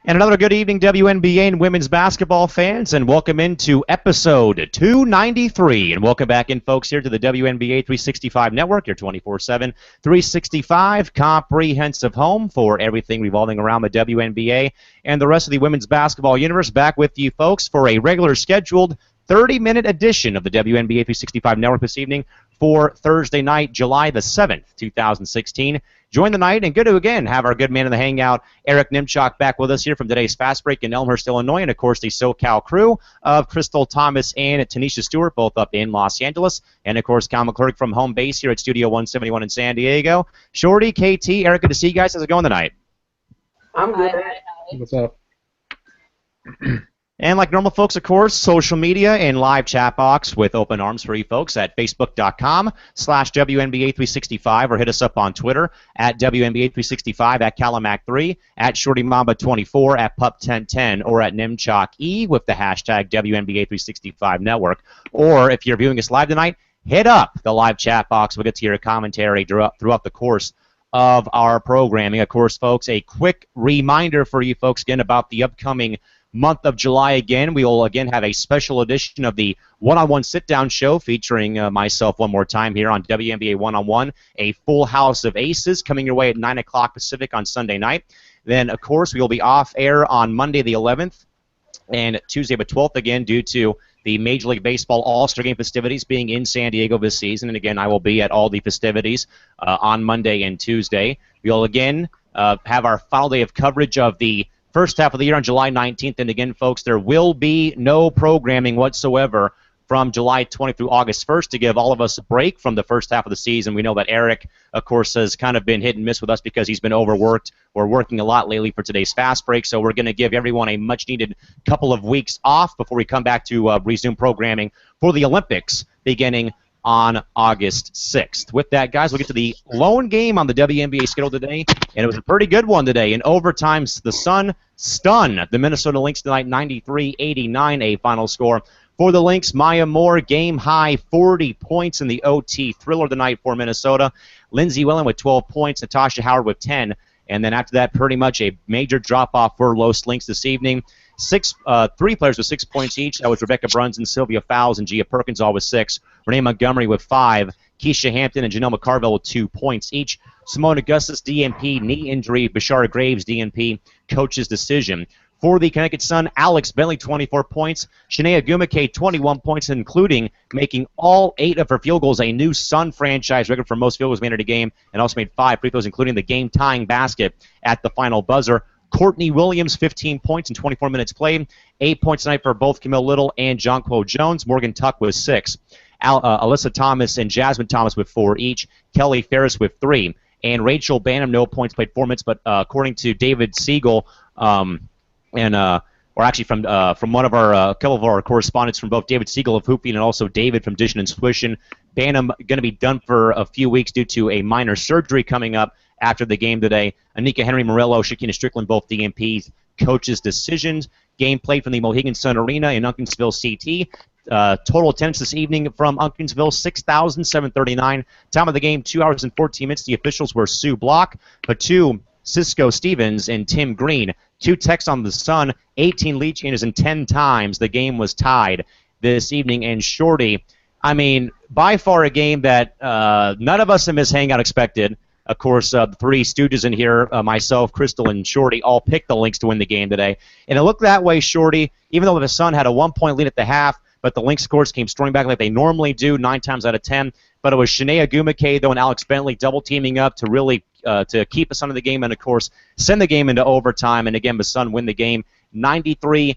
And another good evening, WNBA and women's basketball fans, and welcome into episode 293. And welcome back in, folks, here to the WNBA 365 Network, your 24/7, 365 comprehensive home for everything revolving around the WNBA and the rest of the women's basketball universe. Back with you, folks, for a regular scheduled 30-minute edition of the WNBA 365 Network this evening for Thursday night, July the 7th, 2016. Join the night, and good to again have our good man in the hangout, Eric Nimchok, back with us here from today's Fast Break in Elmhurst, Illinois, and of course the SoCal crew of Crystal Thomas and Tanisha Stewart, both up in Los Angeles, and of course Cal McClurg from home base here at Studio 171 in San Diego. Shorty, KT, Eric, good to see you guys. How's it going tonight? I'm good. What's up? And like normal, folks, of course, social media and live chat box with open arms for you folks at facebook.com/WNBA365 or hit us up on Twitter at WNBA365, at Calimac3, at ShortyMamba24, at Pup1010, or at NimChalkE with the hashtag WNBA365 Network. Or if you're viewing us live tonight, hit up the live chat box. We'll get to your commentary throughout the course of our programming. Of course, folks, a quick reminder for you folks again about the upcoming month of July. Again, we will again have a special edition of the one-on-one sit-down show featuring myself one more time here on WNBA One-on-One, a full house of aces coming your way at 9 o'clock Pacific on Sunday night. Then, of course, we will be off air on Monday the 11th and Tuesday the 12th again due to the Major League Baseball All-Star Game festivities being in San Diego this season. And again, I will be at all the festivities on Monday and Tuesday. We'll again have our final day of coverage of the first half of the year on July 19th, and again, folks, there will be no programming whatsoever from July 20th through August 1st to give all of us a break from the first half of the season. We know that Eric, of course, has kind of been hit and miss with us because he's been overworked. We're working a lot lately for today's Fast Break, so we're going to give everyone a much-needed couple of weeks off before we come back to resume programming for the Olympics beginning on August 6th. With that, guys, we'll get to the lone game on the WNBA schedule today, and it was a pretty good one today. In overtime, the Sun stunned the Minnesota Lynx tonight, 93-89, a final score for the Lynx. Maya Moore, game-high 40 points in the OT thriller tonight for Minnesota. Lindsey Whalen with 12 points, Natasha Howard with 10, and then after that, pretty much a major drop-off for Los Lynx this evening. Three players with 6 points each. That was Rebecca Brunson, Sylvia Fowles, and Gia Perkins, all with 6. Renee Montgomery with 5. Keisha Hampton and Janelle McCarville with 2 points each. Simone Augustus, DNP, knee injury. Bashara Graves, DNP, coach's decision. For the Connecticut Sun, Alex Bentley, 24 points. Shanae Agumake, 21 points, including making all 8 of her field goals, a new Sun franchise record for most field goals made in a game, and also made 5 free throws, including the game-tying basket at the final buzzer. Courtney Williams, 15 points in 24 minutes played. 8 points tonight for both Camille Little and Jonquo Jones. Morgan Tuck with 6. Alyssa Thomas and Jasmine Thomas with 4 each. Kelly Ferris with 3. And Rachel Banham, no points, played 4 minutes, but according to David Siegel, or actually from one of our couple of our correspondents from both David Siegel of Hooping and also David from Dishing and Swishing, Banham going to be done for a few weeks due to a minor surgery coming up after the game today. Anika Henry Morello, Shakina Strickland, both DNPs, coaches' decisions. Game played from the Mohegan Sun Arena in Unkinsville, CT. Total attendance this evening from Unkinsville, 6,739. Time of the game, 2 hours and 14 minutes. The officials were Sue Block, Patu, Cisco Stevens, and Tim Green. 2 texts on the Sun, 18 lead changes, and 10 times the game was tied this evening. And Shorty, I mean, by far a game that none of us in this hangout expected. Of course, the 3 stooges in here, myself, Crystal, and Shorty, all picked the Lynx to win the game today. And it looked that way, Shorty, even though the Sun had a 1-point lead at the half, but the Lynx scores came storming back like they normally do 9 times out of 10. But it was Shanae Agumake, though, and Alex Bentley double-teaming up to really to keep the Sun in the game and, of course, send the game into overtime. And, again, the Sun win the game 93-89.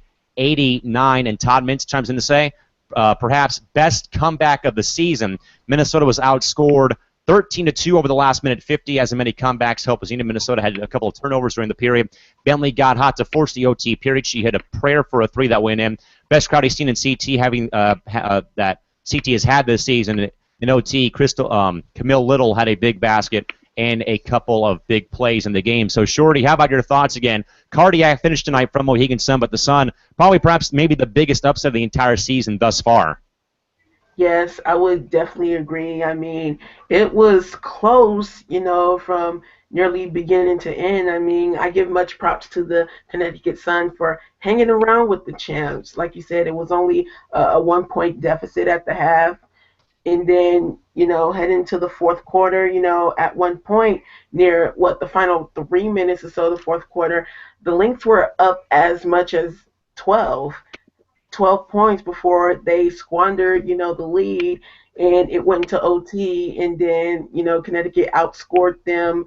And Todd Mintz chimes in to say, perhaps best comeback of the season. Minnesota was outscored 13-2 over the last minute 50, as many comebacks helped. As Minnesota had a couple of turnovers during the period. Bentley got hot to force the OT period. She hit a prayer for a 3 that went in. Best crowd he's seen in CT, having that CT has had this season. In OT, Camille Little had a big basket and a couple of big plays in the game. So, Shorty, how about your thoughts again? Cardiac finish tonight from Mohegan Sun, but the Sun, probably perhaps maybe the biggest upset of the entire season thus far. Yes, I would definitely agree. I mean, it was close, you know, from nearly beginning to end. I mean, I give much props to the Connecticut Sun for hanging around with the champs. Like you said, it was only a 1 point deficit at the half. And then, head into the fourth quarter, at one point near the final 3 minutes or so of the fourth quarter, the Lynx were up as much as 12. 12 points before they squandered, the lead, and it went to OT, and then, Connecticut outscored them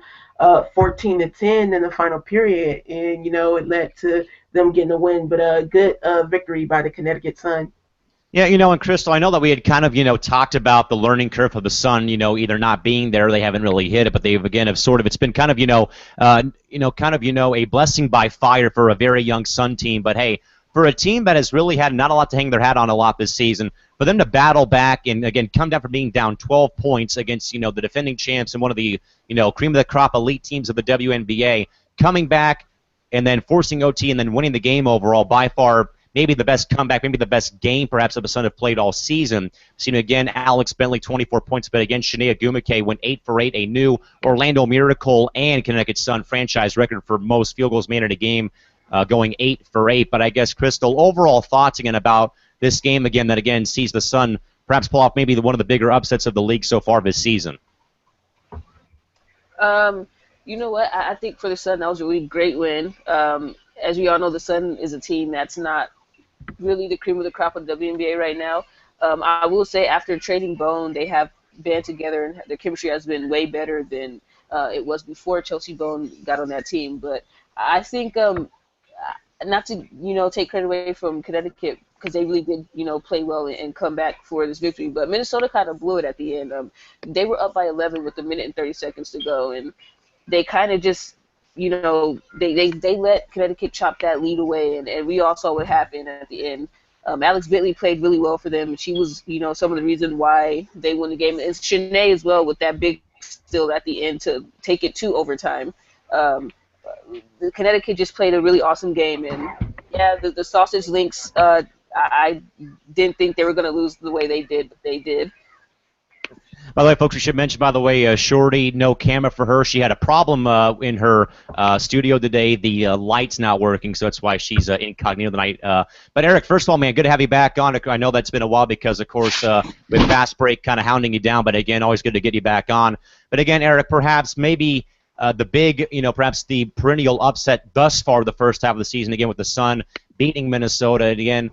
14 to 10 in the final period, and, it led to them getting a win, but a good victory by the Connecticut Sun. Yeah, and Crystal, I know that we had kind of, talked about the learning curve of the Sun, either not being there, they haven't really hit it, but they've again have sort of, it's been kind of, a blessing by fire for a very young Sun team. But hey, for a team that has really had not a lot to hang their hat on a lot this season, for them to battle back and again come down from being down 12 points against, the defending champs and one of the, cream of the crop elite teams of the WNBA, coming back and then forcing OT and then winning the game overall, by far maybe the best comeback, maybe the best game perhaps of the Sun have played all season. Seen again, Alex Bentley, 24 points, but again, Shania Gumake went 8 for 8, a new Orlando Miracle and Connecticut Sun franchise record for most field goals made in a game, going 8 for 8. But I guess, Crystal, overall thoughts again about this game again that again sees the Sun perhaps pull off maybe one of the bigger upsets of the league so far this season. You know what? I think for the Sun, that was a really great win. As we all know, the Sun is a team that's not really the cream of the crop of the WNBA right now. I will say after trading Bone, they have band together and their chemistry has been way better than it was before Chelsea Bone got on that team. But I think not to take credit away from Connecticut because they really did play well and come back for this victory. But Minnesota kind of blew it at the end. They were up by 11 with a minute and 30 seconds to go, and they kind of just they let Connecticut chop that lead away, and we all saw what happened at the end. Alex Bentley played really well for them. She was, some of the reason why they won the game. And Shanae as well with that big steal at the end to take it to overtime. The Connecticut just played a really awesome game, and yeah, the Sausage Lynx. I didn't think they were going to lose the way they did, but they did. By the way, folks, we should mention, by the way, Shorty, no camera for her. She had a problem in her studio today. The light's not working, so that's why she's incognito tonight. But, Eric, first of all, man, good to have you back on. I know that's been a while because, of course, with Fast Break kind of hounding you down, but, again, always good to get you back on. But, again, Eric, perhaps maybe the big, perhaps the perennial upset thus far the first half of the season, again, with the Sun beating Minnesota. And, again,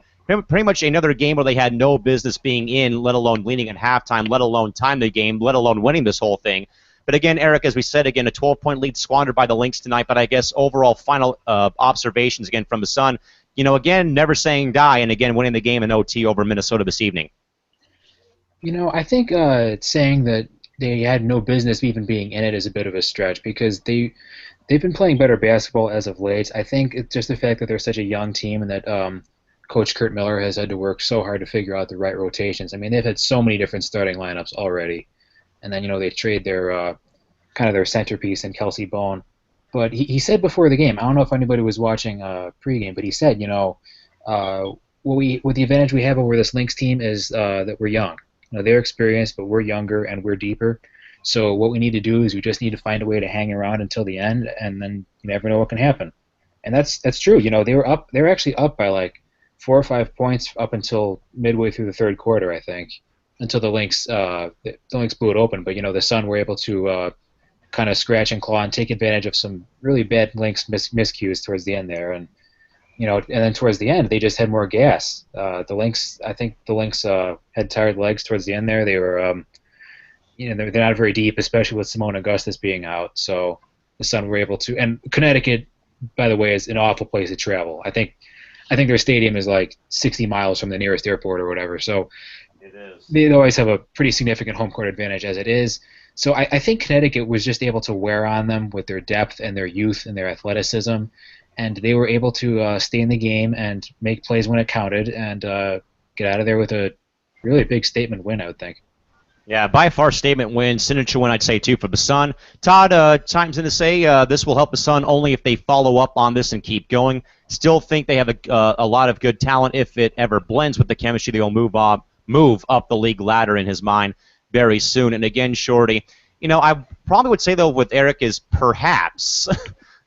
pretty much another game where they had no business being in, let alone leading at halftime, let alone time the game, let alone winning this whole thing. But again, Eric, as we said, again, a 12-point lead squandered by the Lynx tonight. But I guess overall final observations, again, from the Sun, again, never saying die, and again, winning the game in OT over Minnesota this evening. I think saying that they had no business even being in it is a bit of a stretch because they've been playing better basketball as of late. I think it's just the fact that they're such a young team and that Coach Kurt Miller has had to work so hard to figure out the right rotations. I mean, they've had so many different starting lineups already. And then, they trade their kind of their centerpiece in Kelsey Bone. But he said before the game, I don't know if anybody was watching pregame, but he said, what the advantage we have over this Lynx team is that we're young. They're experienced, but we're younger and we're deeper. So what we need to do is we just need to find a way to hang around until the end, and then you never know what can happen. And that's true. They were actually up by like 4 or 5 points up until midway through the third quarter, I think, until the Lynx blew it open. But the Sun were able to kind of scratch and claw and take advantage of some really bad Lynx miscues towards the end there, and then towards the end they just had more gas. I think the Lynx had tired legs towards the end there. They were, they're not very deep, especially with Simone Augustus being out. So the Sun were able to, and Connecticut, by the way, is an awful place to travel. I think their stadium is like 60 miles from the nearest airport or whatever. So they always have a pretty significant home court advantage as it is. So I think Connecticut was just able to wear on them with their depth and their youth and their athleticism. And they were able to stay in the game and make plays when it counted and get out of there with a really big statement win, I would think. Yeah, by far statement win, signature win, I'd say, too, for the Sun. Todd chimes in to say this will help the Sun only if they follow up on this and keep going. Still think they have a lot of good talent. If it ever blends with the chemistry, they will move up the league ladder in his mind very soon. And again, Shorty, I probably would say, though, with Eric is perhaps,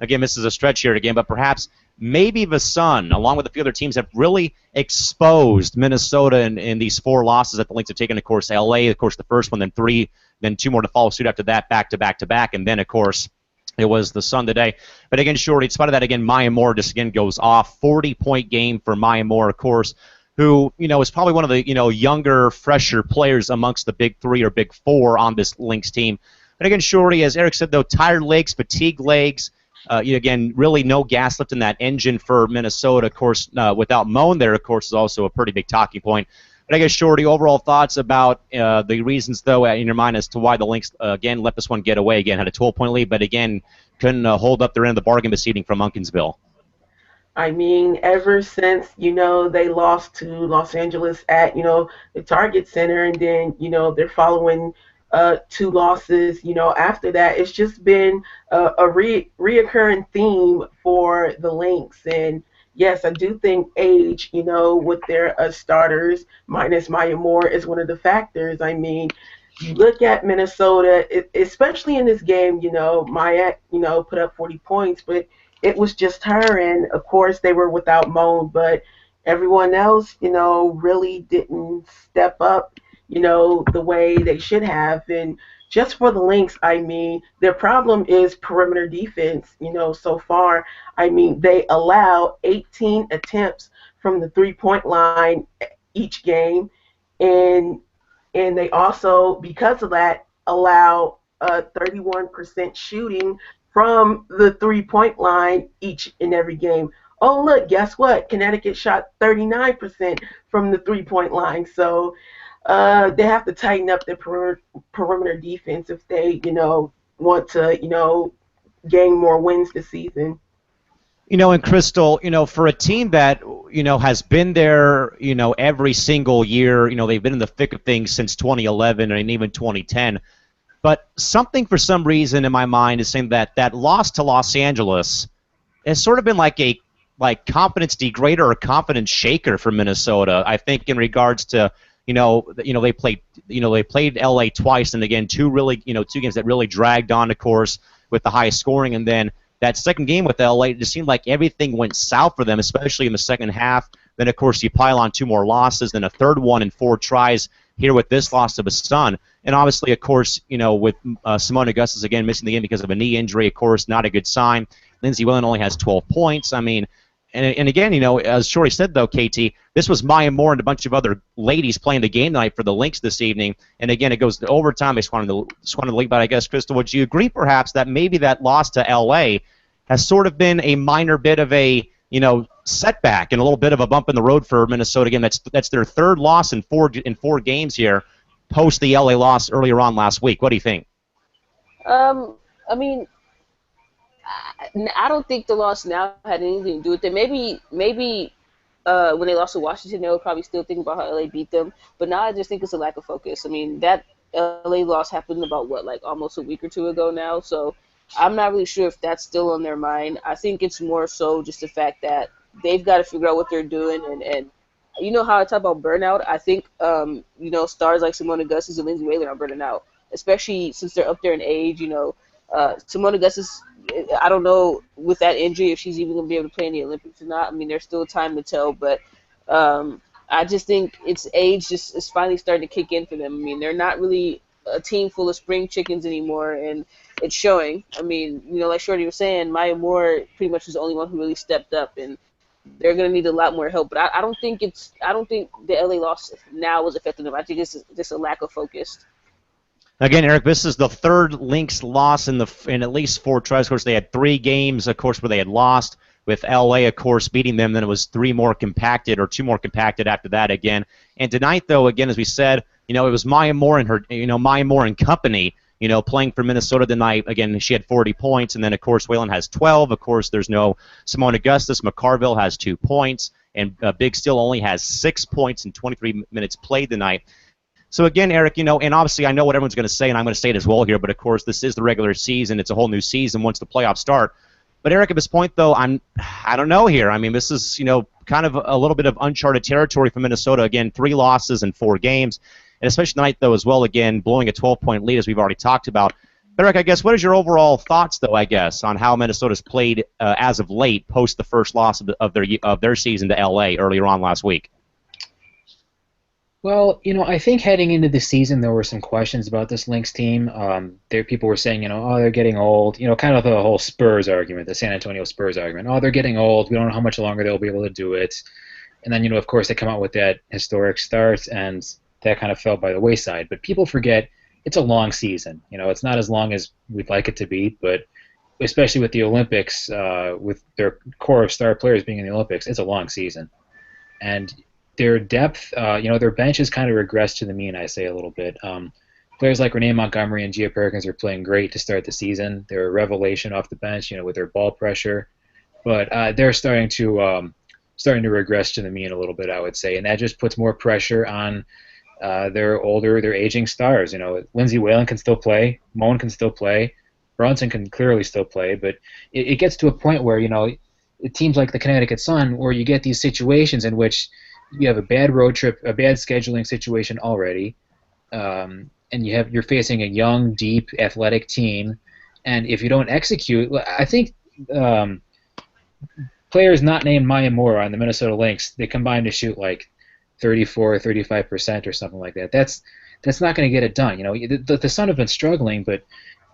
again, this is a stretch here again, but perhaps maybe the Sun, along with a few other teams, have really exposed Minnesota in these 4 losses that the Lynx have taken. Of course, LA, of course, the first one, then 3, then 2 more to follow suit after that, back to back to back, and then, of course, it was the Sun today. But again, Shorty, in spite of that, again, Maya Moore just again goes off. 40-point game for Maya Moore, of course, who, is probably one of the, younger, fresher players amongst the big 3 or big 4 on this Lynx team. But again, Shorty, as Eric said, though, tired legs, fatigued legs, again, really no gas left in that engine for Minnesota. Of course, without Moan there, of course, is also a pretty big talking point. But I guess, Shorty, overall thoughts about the reasons, though, in your mind as to why the Lynx, again, let this one get away. Again, had a 12-point lead, but again, couldn't hold up their end of the bargain this evening from Unkinsville. I mean, ever since, they lost to Los Angeles at, the Target Center, and then, they're following 2 losses, after that, it's just been a reoccurring theme for the Lynx. And yes, I do think age, with their starters, minus Maya Moore, is one of the factors. I mean, you look at Minnesota, especially in this game, Maya, put up 40 points, but it was just her, and of course they were without Moan, but everyone else, really didn't step up, the way they should have. And just for the Lynx, I mean, their problem is perimeter defense, so far. I mean, they allow 18 attempts from the 3-point line each game, and they also, because of that, allow 31% shooting from the 3-point line each and every game. Oh, look, guess what? Connecticut shot 39% from the 3-point line. So they have to tighten up their perimeter defense if they, want to, gain more wins this season. And Crystal, for a team that, has been there, every single year, they've been in the thick of things since 2011 and even 2010. But something, for some reason, in my mind is saying that that loss to Los Angeles has sort of been like a confidence degrader or confidence shaker for Minnesota. I think in regards to they played LA twice, and again 2 really 2 games that really dragged on, of course, with the highest scoring, and then that second game with LA, it just seemed like everything went south for them, especially in the second half. Then, of course, you pile on 2 more losses, then a third one in 4 tries here with this loss to the Sun. And obviously, of course, with Simone Augustus, again, missing the game because of a knee injury, of course, not a good sign. Lindsey Whelan only has 12 points. I mean, and again, as Shorty said, though, KT, this was Maya Moore and a bunch of other ladies playing the game tonight for the Lynx this evening. And again, it goes to overtime. They squandered the lead. But I guess, Crystal, would you agree perhaps that maybe that loss to LA has sort of been a minor bit of a setback and a little bit of a bump in the road for Minnesota? Again, that's their 3rd loss in four games here, post the LA loss earlier on last week. What do you think? I mean, I don't think the loss now had anything to do with it. Maybe when they lost to Washington, they were probably still thinking about how LA beat them. But now I just think it's a lack of focus. I mean, that LA loss happened about, almost a week or 2 ago now. So I'm not really sure if that's still on their mind. I think it's more so just the fact that they've got to figure out what they're doing. And you know how I talk about burnout? I think, stars like Simone Augustus and Lindsey Whelan are burning out, especially since they're up there in age. Simone Augustus, I don't know with that injury if she's even going to be able to play in the Olympics or not. I mean, there's still time to tell, but I just think it's age just is finally starting to kick in for them. I mean, they're not really a team full of spring chickens anymore, and it's showing. I mean, like Shorty was saying, Maya Moore pretty much was the only one who really stepped up, and they're going to need a lot more help. But I don't think the LA loss now was affecting them. I think it's just a lack of focus. Again, Eric, this is the 3rd Lynx loss in at least 4 tries. Of course, they had 3 games, of course, where they had lost, with LA, of course, beating them. Then it was 2 more compacted after that again. And tonight, though, again, as we said, it was Maya Moore and her, Maya Moore and company, playing for Minnesota tonight. Again, she had 40 points, and then, of course, Whelan has 12. Of course, there's no Simone Augustus. McCarville has 2 points, and Big Still only has 6 points in 23 minutes played tonight. So again, Eric, and obviously I know what everyone's going to say, and I'm going to say it as well here, but of course this is the regular season. It's a whole new season once the playoffs start. But Eric, at this point, though, I don't know here. I mean, this is, kind of a little bit of uncharted territory for Minnesota. Again, 3 losses in 4 games. and especially tonight, though, as well, again, blowing a 12-point lead, as we've already talked about. But, Eric, I guess, what is your overall thoughts, though, I guess, on how Minnesota's played as of late, post the first loss of their season to L.A. earlier on last week? Well, I think heading into the season there were some questions about this Lynx team. People were saying, oh, they're getting old. Kind of the whole Spurs argument, the San Antonio Spurs argument. Oh, they're getting old. We don't know how much longer they'll be able to do it. And then, of course, they come out with that historic start, and that kind of fell by the wayside. But people forget it's a long season. It's not as long as we'd like it to be, but especially with the Olympics, with their core of star players being in the Olympics, it's a long season. And their depth, their bench has kind of regressed to the mean, I say, a little bit. Players like Renee Montgomery and Gia Perkins are playing great to start the season. They're a revelation off the bench, with their ball pressure. But they're starting to regress to the mean a little bit, I would say, and that just puts more pressure on their aging stars. Lindsay Whalen can still play, Moan can still play, Brunson can clearly still play, but it gets to a point where teams like the Connecticut Sun, where you get these situations in which you have a bad road trip, a bad scheduling situation already, and you're facing a young, deep, athletic team, and if you don't execute, I think players not named Maya Moore on the Minnesota Lynx, they combine to shoot like 34 or 35% or something like that. That's not going to get it done. The Sun have been struggling, but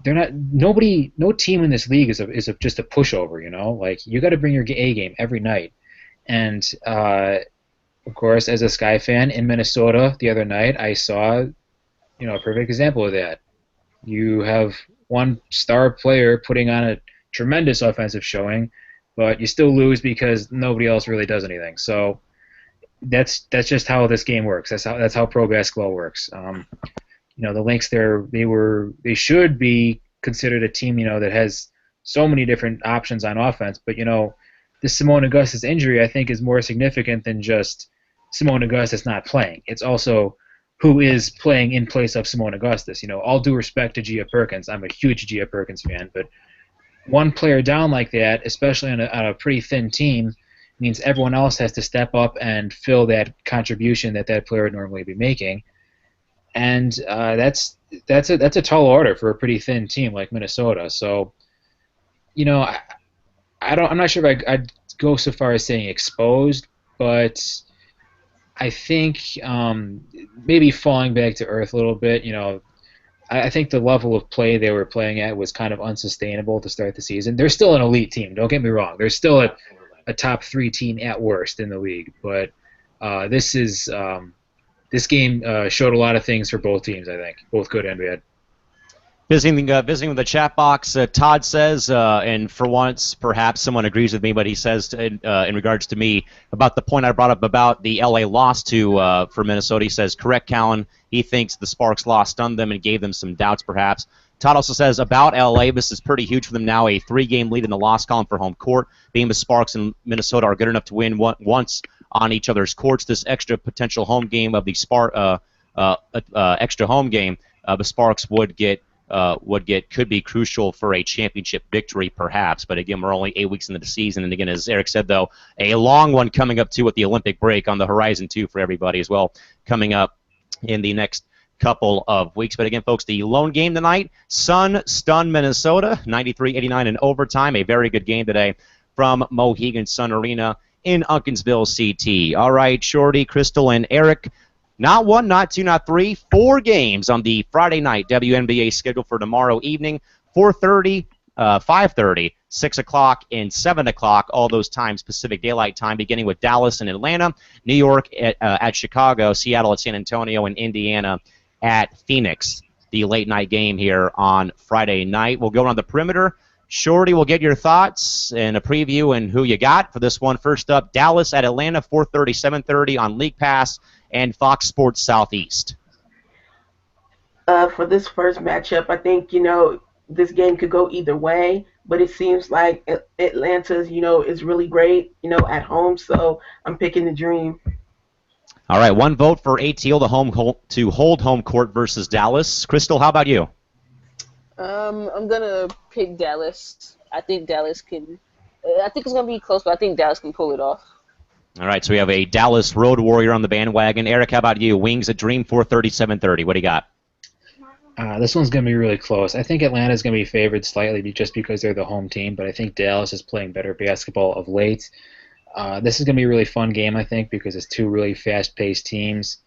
they're not. No team in this league is just a pushover. Like, you got to bring your A game every night, and of course, as a Sky fan in Minnesota the other night, I saw a perfect example of that. You have one star player putting on a tremendous offensive showing, but you still lose because nobody else really does anything. So that's just how this game works. That's how pro basketball works. The Lynx, they should be considered a team that has so many different options on offense. But this Simone Augustus injury, I think, is more significant than just Simone Augustus not playing. It's also who is playing in place of Simone Augustus. All due respect to Gia Perkins, I'm a huge Gia Perkins fan, but one player down like that, especially on a pretty thin team, means everyone else has to step up and fill that contribution that player would normally be making, and that's a tall order for a pretty thin team like Minnesota. So, I'm not sure if I'd go so far as saying exposed, but I think maybe falling back to earth a little bit. I think the level of play they were playing at was kind of unsustainable to start the season. They're still an elite team, don't get me wrong. They're still a top 3 team at worst in the league. But this game showed a lot of things for both teams, I think, both good and bad. Visiting with the chat box, Todd says, and for once, perhaps someone agrees with me, but he says in regards to me about the point I brought up about the LA loss for Minnesota. He says, correct, Callan. He thinks the Sparks loss stunned them and gave them some doubts, perhaps. Todd also says about LA, this is pretty huge for them now, a 3-game lead in the loss column for home court. Being the Sparks and Minnesota are good enough to win once on each other's courts, this extra potential home game of the extra home game, the Sparks could be crucial for a championship victory, perhaps. But again, we're only 8 weeks into the season, and again, as Eric said, though, a long one coming up too with the Olympic break on the horizon too for everybody as well, coming up in the next couple of weeks. But again, folks, the lone game tonight, Sun stunned Minnesota 93-89 in overtime. A very good game today from Mohegan Sun Arena in Uncasville, CT. All right, Shorty, Crystal, and Eric. Not 1, not 2, not 3, 4 games on the Friday night WNBA schedule for tomorrow evening, 4:30, 5:30, 6 o'clock, and 7 o'clock, all those times Pacific Daylight Time, beginning with Dallas and Atlanta, New York at Chicago, Seattle at San Antonio, and Indiana at Phoenix. The late night game here on Friday night. We'll go around the perimeter. Shorty, we'll get your thoughts and a preview and who you got for this one. First up, Dallas at Atlanta, 4:30, 7:30 on League Pass and Fox Sports Southeast. For this first matchup, I think, this game could go either way, but it seems like Atlanta's, is really great, at home, so I'm picking the Dream. All right, 1 vote for ATL to hold home court versus Dallas. Crystal, how about you? I'm going to pick Dallas. I think Dallas can. I think it's going to be close, but I think Dallas can pull it off. All right, so we have a Dallas Road Warrior on the bandwagon. Eric, how about you? Wings at Dream 430, 730. What do you got? This one's going to be really close. I think Atlanta's going to be favored slightly just because they're the home team, but I think Dallas is playing better basketball of late. This is going to be a really fun game, I think, because it's two really fast-paced teams.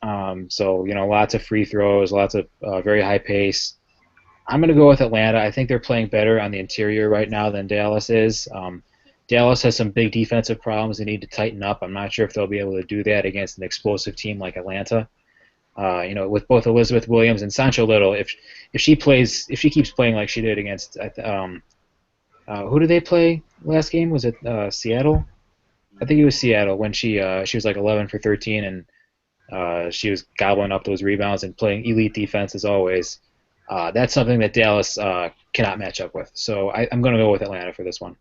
So, lots of free throws, lots of very high pace. I'm going to go with Atlanta. I think they're playing better on the interior right now than Dallas is. Dallas has some big defensive problems they need to tighten up. I'm not sure if they'll be able to do that against an explosive team like Atlanta. With both Elizabeth Williams and Sancho Little, if she keeps playing like she did against, who did they play last game? Was it Seattle? I think it was Seattle when she was like 11 for 13 and she was gobbling up those rebounds and playing elite defense as always. That's something that Dallas cannot match up with. So I'm going to go with Atlanta for this one.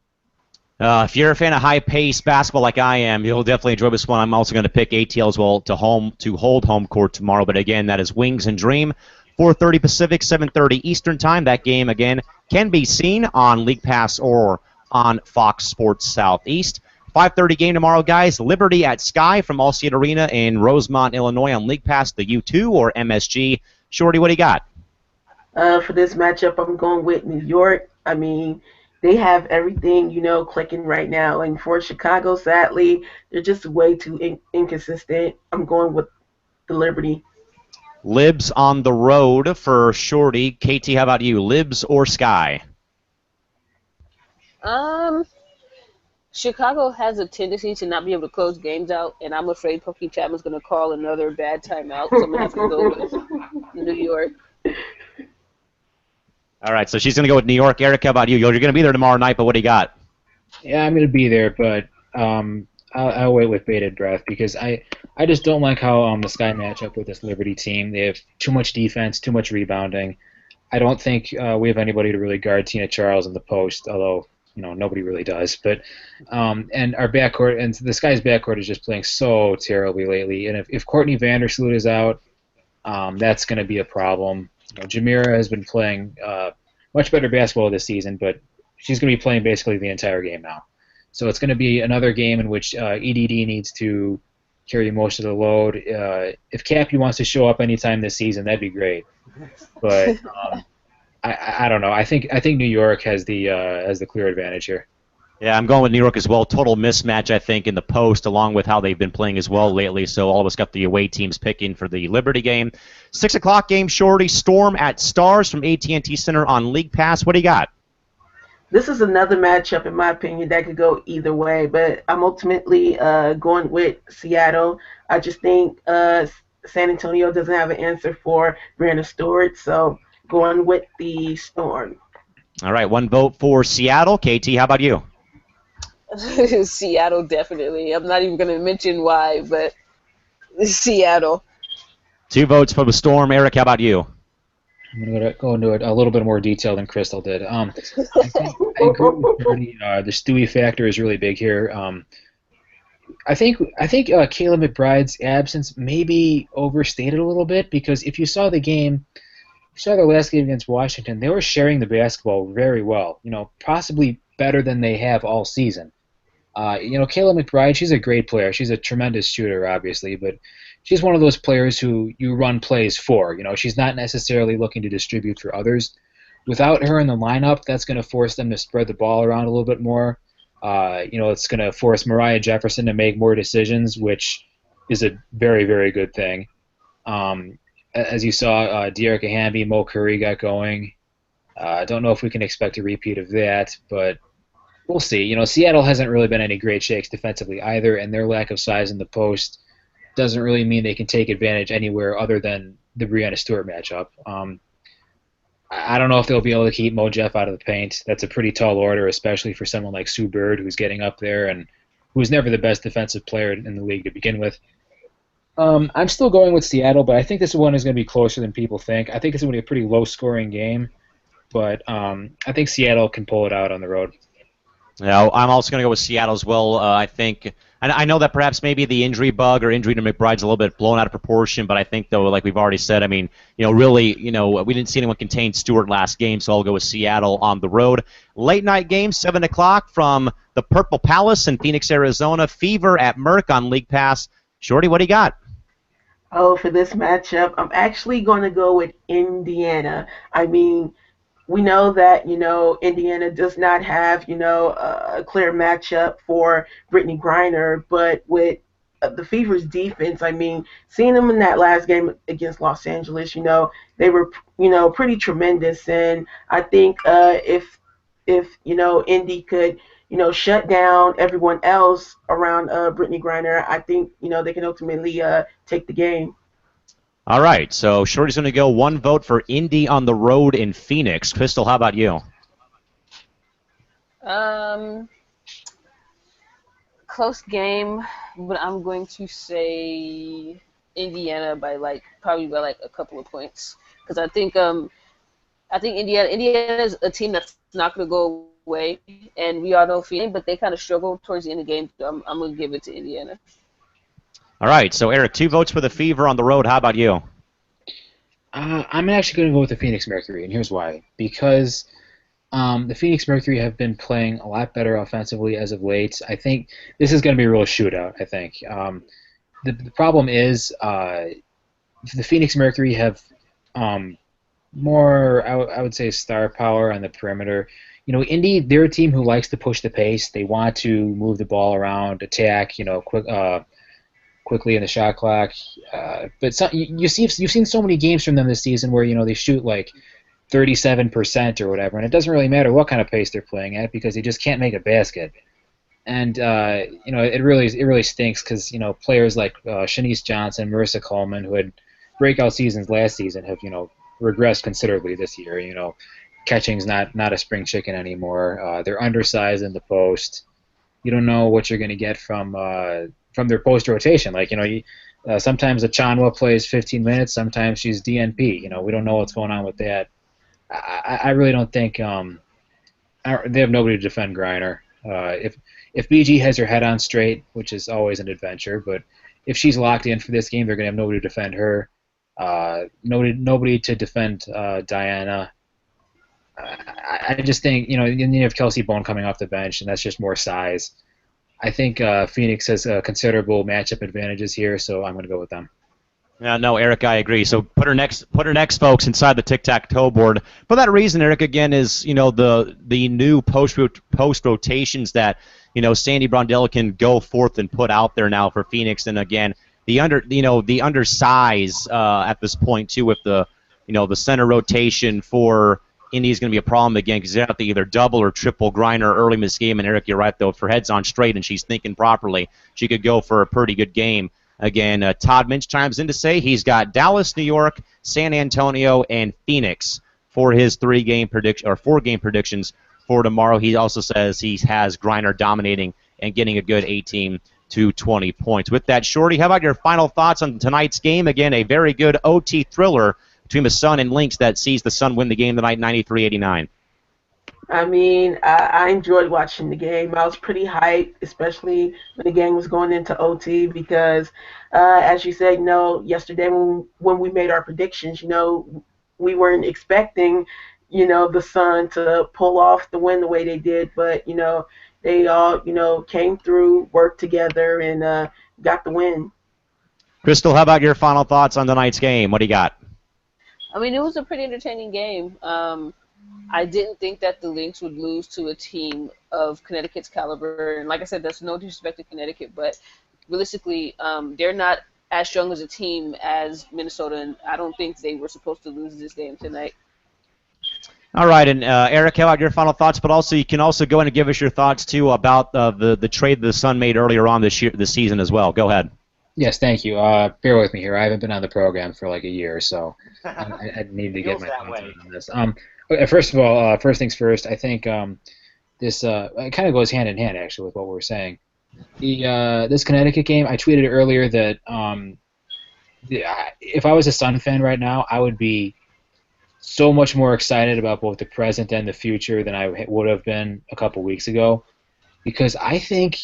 If you're a fan of high-paced basketball like I am, you'll definitely enjoy this one. I'm also going to pick ATL as well to hold home court tomorrow. But again, that is Wings and Dream, 4:30 Pacific, 7:30 Eastern Time. That game again can be seen on League Pass or on Fox Sports Southeast. 5:30 game tomorrow, guys. Liberty at Sky from Allstate Arena in Rosemont, Illinois, on League Pass, the U2 or MSG. Shorty, what do you got? For this matchup, I'm going with New York. I mean, they have everything, clicking right now. And for Chicago, sadly, they're just way too inconsistent. I'm going with the Liberty. Libs on the road for Shorty. KT, how about you? Libs or Sky? Chicago has a tendency to not be able to close games out, and I'm afraid Pokey Chapman's going to call another bad timeout, so I'm going to have to go with New York. All right, so she's going to go with New York. Eric, how about you? You're going to be there tomorrow night, but what do you got? Yeah, I'm going to be there, but I'll wait with bated breath because I just don't like how the Sky match up with this Liberty team. They have too much defense, too much rebounding. I don't think we have anybody to really guard Tina Charles in the post, although nobody really does. But and our backcourt and the Sky's backcourt is just playing so terribly lately. And if Courtney Vandersloot is out, that's going to be a problem. Jamira has been playing much better basketball this season, but she's going to be playing basically the entire game now. So it's going to be another game in which EDD needs to carry most of the load. If Cappy wants to show up anytime this season, that'd be great. But I don't know. I think New York has the clear advantage here. Yeah, I'm going with New York as well. Total mismatch, I think, in the post, along with how they've been playing as well lately. So all of us got the away teams picking for the Liberty game. 6 o'clock game, Shorty. Storm at Stars from AT&T Center on League Pass. What do you got? This is another matchup, in my opinion, that could go either way. But I'm ultimately going with Seattle. I just think San Antonio doesn't have an answer for Brianna Stewart. So going with the Storm. All right, one vote for Seattle. KT, how about you? Seattle, definitely. I'm not even going to mention why, but Seattle. 2 votes for the Storm. Eric, how about you? I'm going to go into it a little bit more detail than Crystal did. I agree with Bernie. The Stewie factor is really big here. I think Kayla McBride's absence may be overstated a little bit because if you saw the game, you saw their last game against Washington, they were sharing the basketball very well. Possibly better than they have all season. Kayla McBride, she's a great player. She's a tremendous shooter, obviously, but she's one of those players who you run plays for. She's not necessarily looking to distribute for others. Without her in the lineup, that's going to force them to spread the ball around a little bit more. It's going to force Mariah Jefferson to make more decisions, which is a very, very good thing. As you saw, Dearica Hamby, Mo Curry got going. I don't know if we can expect a repeat of that, but we'll see. Seattle hasn't really been any great shakes defensively either, and their lack of size in the post doesn't really mean they can take advantage anywhere other than the Brianna Stewart matchup. I don't know if they'll be able to keep Mo Jeff out of the paint. That's a pretty tall order, especially for someone like Sue Bird, who's getting up there and who was never the best defensive player in the league to begin with. I'm still going with Seattle, but I think this one is going to be closer than people think. I think it's going to be a pretty low-scoring game, but I think Seattle can pull it out on the road. Yeah, I'm also going to go with Seattle as well. I think, and I know that perhaps maybe the injury bug or injury to McBride's a little bit blown out of proportion, but I think though, like we've already said, I mean, really, we didn't see anyone contain Stewart last game, so I'll go with Seattle on the road. Late night game, 7 o'clock from the Purple Palace in Phoenix, Arizona. Fever at Merck on League Pass. Shorty, what do you got? Oh, for this matchup, I'm actually going to go with Indiana. I mean, we know that Indiana does not have a clear matchup for Brittany Griner, but with the Fever's defense, I mean, seeing them in that last game against Los Angeles, they were pretty tremendous, and I think if Indy could shut down everyone else around Brittany Griner, I think they can ultimately take the game. All right, so Shorty's going to go one vote for Indy on the road in Phoenix. Crystal, how about you? Um, Close game, but I'm going to say Indiana by probably by a couple of points because I think Indiana is a team that's not going to go away, and we all know Phoenix, but they kind of struggle towards the end of the game. So I'm going to give it to Indiana. All right, so Eric, 2 votes for the Fever on the road. How about you? I'm actually going to go with the Phoenix Mercury, and here's why. Because the Phoenix Mercury have been playing a lot better offensively as of late. I think this is going to be a real shootout, I think. The problem is the Phoenix Mercury have more, I would say, star power on the perimeter. Indy, they're a team who likes to push the pace. They want to move the ball around, attack, quickly in the shot clock. But you've seen so many games from them this season where they shoot like 37% or whatever, and it doesn't really matter what kind of pace they're playing at because they just can't make a basket. And it really stinks because players like Shanice Johnson, Marissa Coleman, who had breakout seasons last season, have regressed considerably this year. Catching's not a spring chicken anymore. They're undersized in the post. You don't know what you're going to get from their post rotation. Sometimes Achanwa plays 15 minutes, sometimes she's DNP. We don't know what's going on with that. I really don't think they have nobody to defend Griner. If BG has her head on straight, which is always an adventure, but if she's locked in for this game, they're going to have nobody to defend her. Nobody to defend Diana. I just think you have Kelsey Bone coming off the bench, and that's just more size. I think Phoenix has considerable matchup advantages here, so I'm going to go with them. Yeah, no, Eric, I agree. So put her next, folks, inside the tic-tac-toe board. For that reason, Eric, again, is the new post rotations that Sandy Brondell can go forth and put out there now for Phoenix, and again the undersize at this point too with the center rotation for Indy is going to be a problem again because they have to either double or triple Griner early in this game. And Eric, you're right though, if her head's on straight and she's thinking properly, she could go for a pretty good game. Again, Todd Minch chimes in to say he's got Dallas, New York, San Antonio, and Phoenix for his 4-game predictions for tomorrow. He also says he has Griner dominating and getting a good 18 to 20 points. With that, Shorty, how about your final thoughts on tonight's game? Again, a very good OT thriller between the Sun and Lynx that sees the Sun win the game tonight, 93-89. I mean, I enjoyed watching the game. I was pretty hyped, especially when the game was going into OT because, as you said, yesterday when we made our predictions, we weren't expecting, the Sun to pull off the win the way they did, but, they all, came through, worked together, and got the win. Crystal, how about your final thoughts on tonight's game? What do you got? I mean, it was a pretty entertaining game. I didn't think that the Lynx would lose to a team of Connecticut's caliber. And like I said, that's no disrespect to Connecticut, but realistically, they're not as strong as a team as Minnesota, and I don't think they were supposed to lose this game tonight. All right, and Eric, how about your final thoughts? But also, you can also go in and give us your thoughts too about the trade the Sun made earlier on this season as well. Go ahead. Yes, thank you. Bear with me here. I haven't been on the program for like a year, so I need to get my thoughts on this. First of all, first things first, I think this it kind of goes hand in hand, actually, with what we were saying. This Connecticut game, I tweeted earlier that if I was a Sun fan right now, I would be so much more excited about both the present and the future than I would have been a couple weeks ago. because I think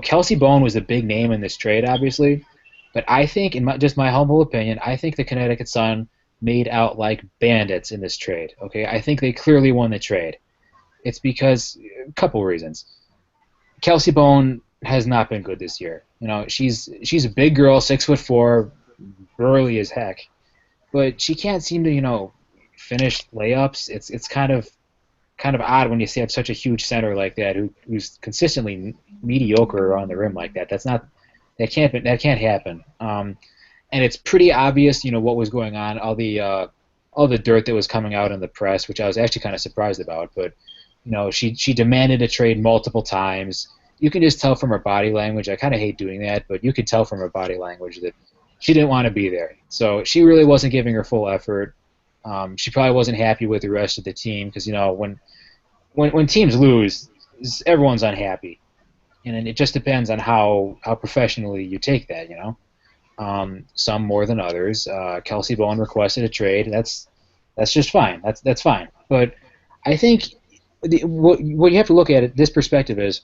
Kelsey Bone was a big name in this trade, obviously, but I think, in just my humble opinion, I think the Connecticut Sun made out like bandits in this trade. Okay, I think they clearly won the trade. It's because a couple reasons. Kelsey Bone has not been good this year. She's a big girl, 6'4", burly as heck, but she can't seem to finish layups. It's kind of odd when you see such a huge center like that who's consistently mediocre on the rim like that. That can't happen. And it's pretty obvious, what was going on. All the dirt that was coming out in the press, which I was actually kind of surprised about. But she demanded a trade multiple times. You can just tell from her body language. I kind of hate doing that, but you could tell from her body language that she didn't want to be there. So she really wasn't giving her full effort. She probably wasn't happy with the rest of the team because when teams lose, everyone's unhappy, and it just depends on how professionally you take that. Some more than others. Kelsey Bone requested a trade. That's just fine. That's fine. But I think what you have to look at this perspective is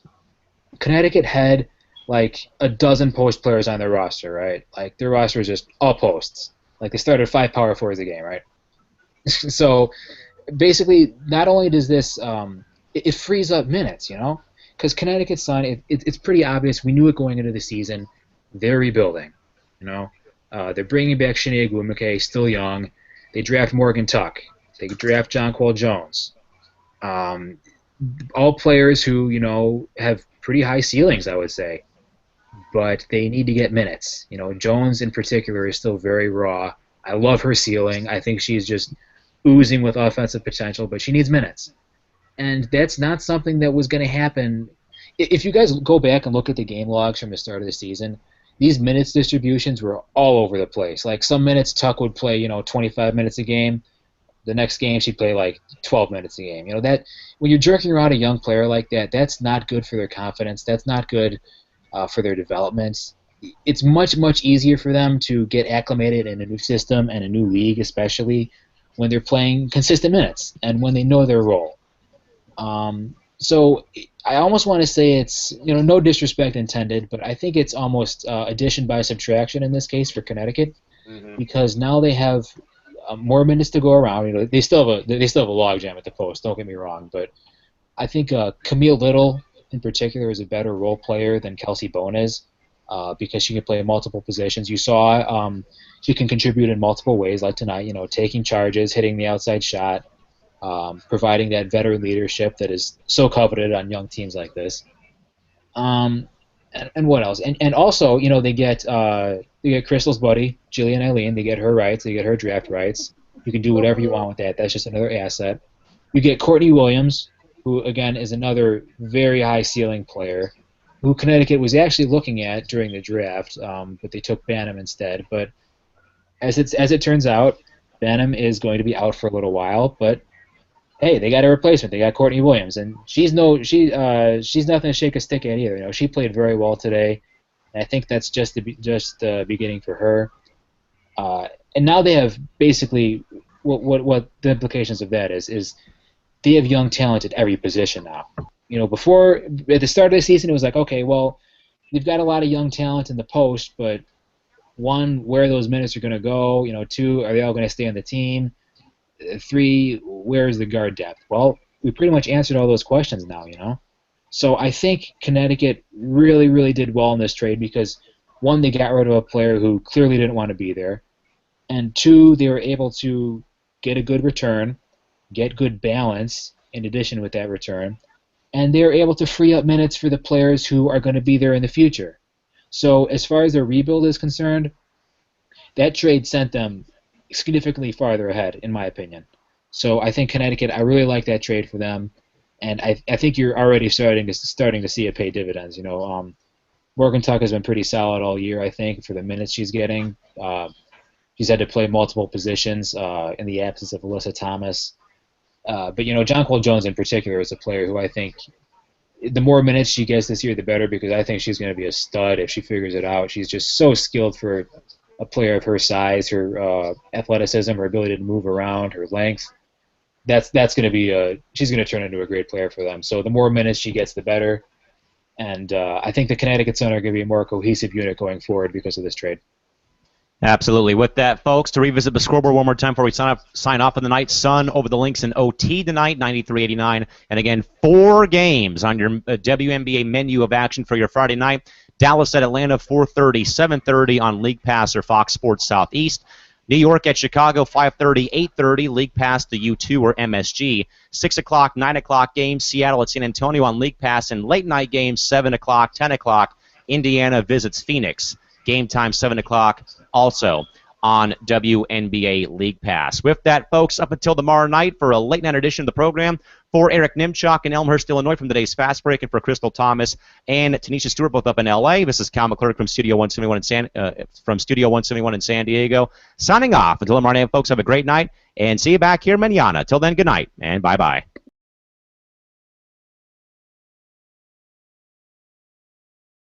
Connecticut had like a dozen post players on their roster, right? Like their roster is just all posts. Like they started 5 power forwards a game, right? So basically, not only does this it frees up minutes, because Connecticut Sun, it's pretty obvious. We knew it going into the season. They're rebuilding, they're bringing back Shania Gwumake, still young. They draft Morgan Tuck. They draft Jonquel Jones. All players who have pretty high ceilings, I would say, but they need to get minutes. Jones in particular is still very raw. I love her ceiling. I think she's just oozing with offensive potential, but she needs minutes. And that's not something that was going to happen. If you guys go back and look at the game logs from the start of the season, these minutes distributions were all over the place. Like some minutes Tuck would play, 25 minutes a game. The next game she'd play like 12 minutes a game. That when you're jerking around a young player like that, that's not good for their confidence. That's not good for their development. It's much, much easier for them to get acclimated in a new system and a new league, especially when they're playing consistent minutes and when they know their role. So I almost want to say it's, no disrespect intended, but I think it's almost addition by subtraction in this case for Connecticut, because now they have more minutes to go around. They still have a logjam at the post. Don't get me wrong, but I think Camille Little in particular is a better role player than Kelsey Bone is, because she can play multiple positions. You saw she can contribute in multiple ways, like tonight. Taking charges, hitting the outside shot, providing that veteran leadership that is so coveted on young teams like this. And what else? And also, they get Crystal's buddy, Jillian Eileen. They get her rights. They get her draft rights. You can do whatever you want with that. That's just another asset. You get Courtney Williams, who, again, is another very high ceiling player, who Connecticut was actually looking at during the draft, but they took Banham instead. But as it turns out, Banham is going to be out for a little while, but hey, they got a replacement. They got Courtney Williams, and she's nothing to shake a stick at either. She played very well today, and I think that's just the beginning for her. And now they have basically what the implications of that is they have young talent at every position now. Before at the start of the season, it was like, okay, well, they've got a lot of young talent in the post, but one, where those minutes are going to go. Two, are they all going to stay on the team? 3, where is the guard depth? Well, we pretty much answered all those questions now, So I think Connecticut really, really did well in this trade because, 1, they got rid of a player who clearly didn't want to be there, and 2, they were able to get a good return, get good balance in addition with that return, and they were able to free up minutes for the players who are going to be there in the future. So as far as their rebuild is concerned, that trade sent them significantly farther ahead, in my opinion. So I think Connecticut, I really like that trade for them, and I think you're already starting to see it pay dividends. Morgan Tuck has been pretty solid all year, I think, for the minutes she's getting. She's had to play multiple positions in the absence of Alyssa Thomas. But Jonquel Jones in particular is a player who I think the more minutes she gets this year, the better, because I think she's going to be a stud if she figures it out. She's just so skilled for a player of her size, her athleticism, her ability to move around, her length. that's going to be she's going to turn into a great player for them. So the more minutes she gets, the better. And I think the Connecticut Sun are going to be a more cohesive unit going forward because of this trade. Absolutely. With that, folks, to revisit the scoreboard one more time before we sign off for the night, Sun over the Lynx in OT tonight, 93-89. And again, 4 games on your WNBA menu of action for your Friday night. Dallas at Atlanta, 4:30, 7:30 on League Pass or Fox Sports Southeast. New York at Chicago, 5:30, 8:30, League Pass, the U2 or MSG. 6 o'clock, 9 o'clock games, Seattle at San Antonio on League Pass, and late night games, 7 o'clock, 10 o'clock, Indiana visits Phoenix. Game time, 7 o'clock, also on WNBA League Pass. With that, folks, up until tomorrow night for a late night edition of the program, for Eric Nimchok in Elmhurst, Illinois, from today's Fast Break, and for Crystal Thomas and Tanisha Stewart, both up in L.A., this is Cal McClurg from Studio 171 in San Diego, signing off. Until tomorrow night, folks, have a great night, and see you back here mañana. Till then, good night, and bye-bye.